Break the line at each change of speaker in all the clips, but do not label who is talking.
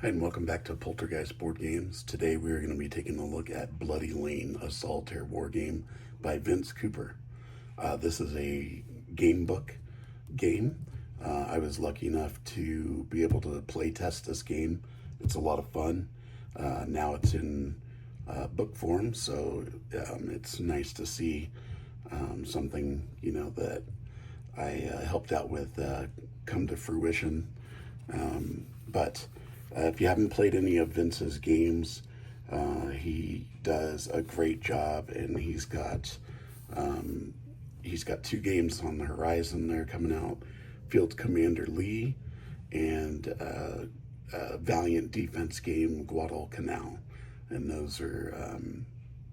Hi, and welcome back to Poltergeist Board Games. Today we are going to be taking a look at Bloody Lane, a solitaire war game by Vince Cooper. This is a game book game. I was lucky enough to be able to play test this game. It's a lot of fun. Now it's in book form, so it's nice to see something, that I helped out with come to fruition. But if you haven't played any of Vince's games, he does a great job, and he's got two games on the horizon. They're coming out: Field Commander Lee and Valiant Defense game Guadalcanal, and those are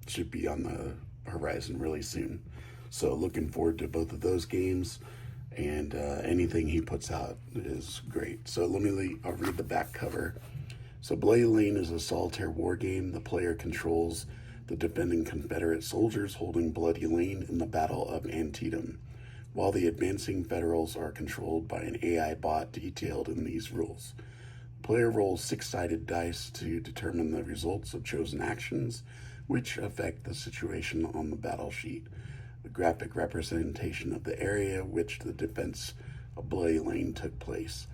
should be on the horizon really soon. So looking forward to both of those games. And anything he puts out is great. So I'll read the back cover. So Bloody Lane is a solitaire war game. The player controls the defending Confederate soldiers holding Bloody Lane in the Battle of Antietam, while the advancing Federals are controlled by an AI bot detailed in these rules. The player rolls 6-sided dice to determine the results of chosen actions, which affect the situation on the battle sheet. The graphic representation of the area which the defense of Bloody Lane took place.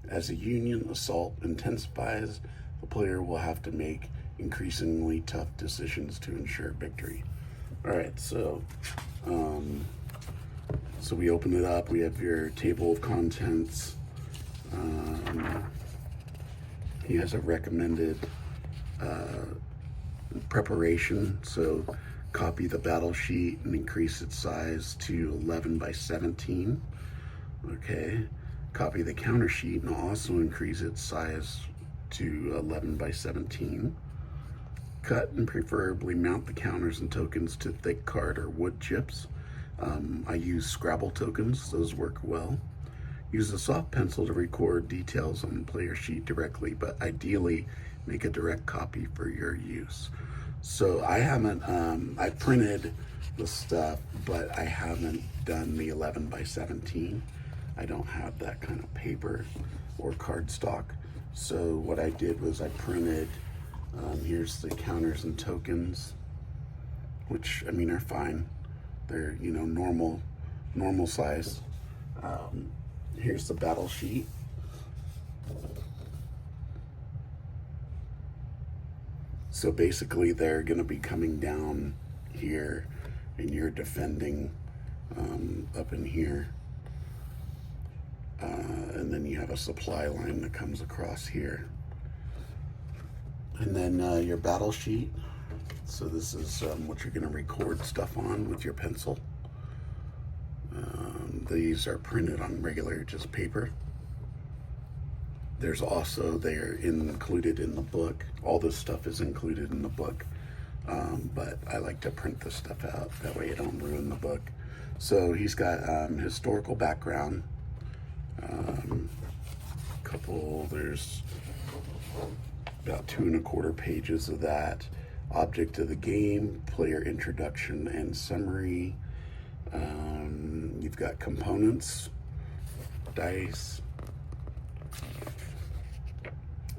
As a Union assault intensifies, the player will have to make increasingly tough decisions to ensure victory. All right, so we open it up. We have your table of contents. He has a recommended preparation, so copy the battle sheet and increase its size to 11 by 17. Okay. Copy the counter sheet and also increase its size to 11 by 17. Cut and preferably mount the counters and tokens to thick card or wood chips. I use Scrabble tokens, those work well. Use a soft pencil to record details on the player sheet directly, but ideally make a direct copy for your use. So I haven't, I printed the stuff, but I haven't done the 11 by 17. I don't have that kind of paper or cardstock. So what I did was I printed, here's the counters and tokens, which, are fine. They're, normal size. Here's the battle sheet. So basically they're going to be coming down here, and you're defending up in here. And then you have a supply line that comes across here. And then your battle sheet. So this is what you're going to record stuff on with your pencil. These are printed on regular just paper. There's also, they're included in the book. All this stuff is included in the book, but I like to print this stuff out. That way I don't ruin the book. So he's got historical background. There's about 2¼ pages of that. Object of the game, player introduction and summary. You've got components, dice.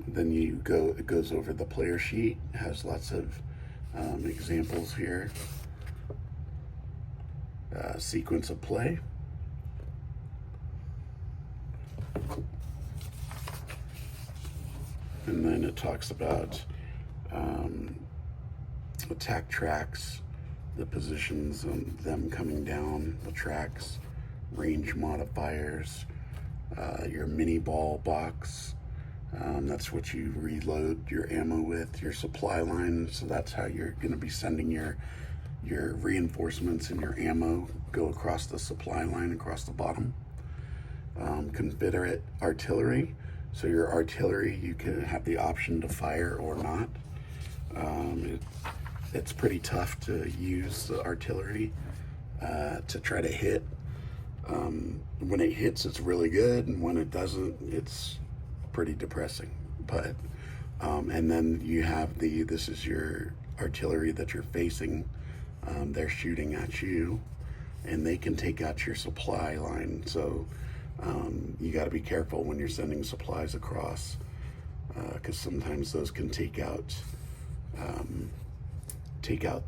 Then it goes over the player sheet. It has lots of examples here. Sequence of play. And then it talks about attack tracks, the positions of them coming down the tracks, range modifiers, your mini ball box. That's what you reload your ammo with, your supply line. So that's how you're going to be sending your reinforcements and your ammo go across the supply line, across the bottom. Confederate artillery. So your artillery, you can have the option to fire or not. It's pretty tough to use the artillery to try to hit. When it hits, it's really good, and when it doesn't, it's pretty depressing. But and then you have this is your artillery that you're facing. They're shooting at you, and they can take out your supply line. So you got to be careful when you're sending supplies across. because sometimes those can take out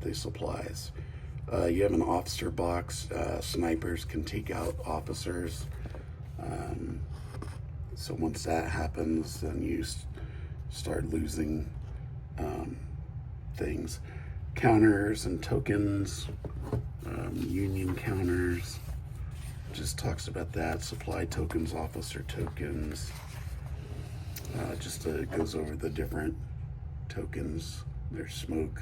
the supplies. You have an officer box. Snipers can take out officers. So once that happens, then you start losing things. Counters and tokens, union counters, just talks about that. Supply tokens, officer tokens, just goes over the different tokens. There's smoke,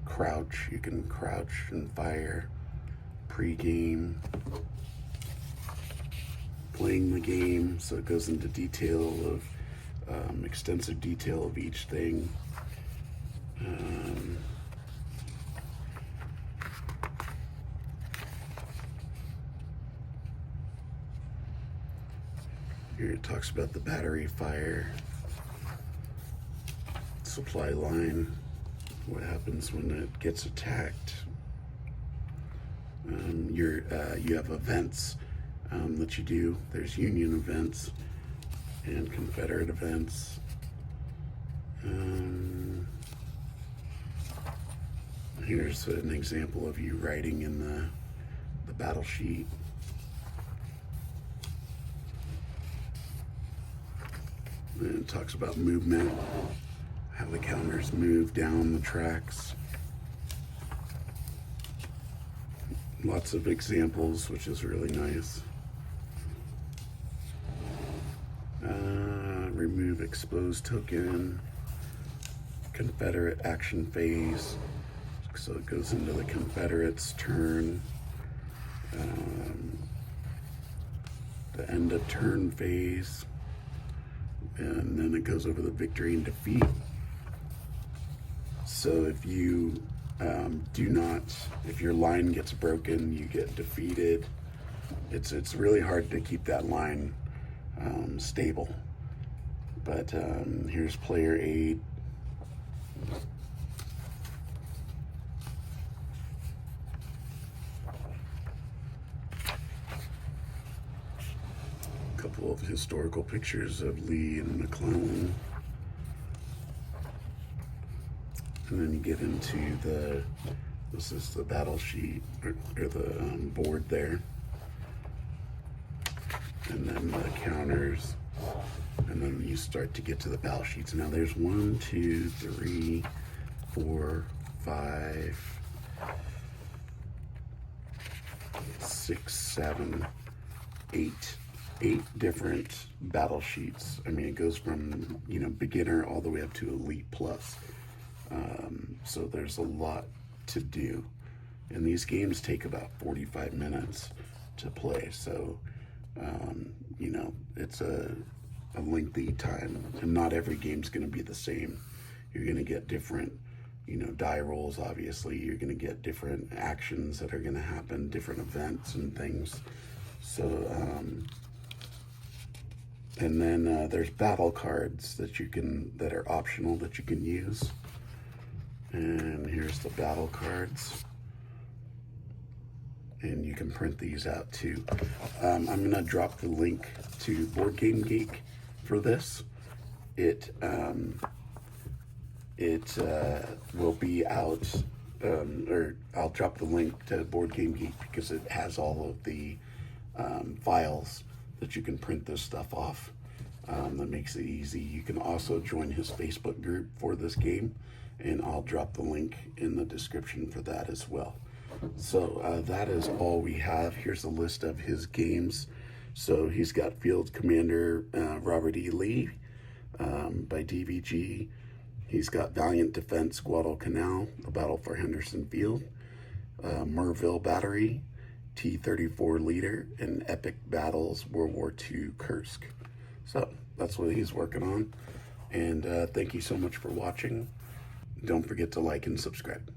crouch, you can crouch and fire, pre-game, playing the game, so it goes into detail of extensive detail of each thing. Here it talks about the battery fire, supply line, what happens when it gets attacked. You have events that you do. There's Union events and Confederate events. Here's an example of you writing in the battle sheet. And it talks about movement, how the counters move down the tracks. Lots of examples, which is really nice. Remove exposed token, Confederate action phase. So it goes into the Confederates' turn. The end of turn phase. And then it goes over the victory and defeat. So if you if your line gets broken, you get defeated. It's really hard to keep that line stable. But here's player aid. A couple of historical pictures of Lee and McClellan. And then you get into this is the battle sheet, or the board there. And then the counters. And then you start to get to the battle sheets. Now there's 1, 2, 3, 4, 5, 6, 7, 8 different battle sheets. I mean, it goes from, beginner all the way up to elite plus. So there's a lot to do. And these games take about 45 minutes to play. So, it's a lengthy time, and not every game's going to be the same. You're going to get different, die rolls, obviously. You're going to get different actions that are going to happen, different events and things. So, and then there's battle cards that are optional that you can use. And here's the battle cards. And you can print these out too. I'm gonna drop the link to Board Game Geek for this. It will be out, or I'll drop the link to Board Game Geek because it has all of the files that you can print this stuff off. That makes it easy. You can also join his Facebook group for this game, and I'll drop the link in the description for that as well. So that is all we have. Here's a list of his games. So he's got Field Commander Robert E. Lee by DVG. He's got Valiant Defense Guadalcanal, The Battle for Henderson Field, Merville Battery, T-34 Leader, and Epic Battles World War II Kursk. So that's what he's working on. And thank you so much for watching. Don't forget to like and subscribe.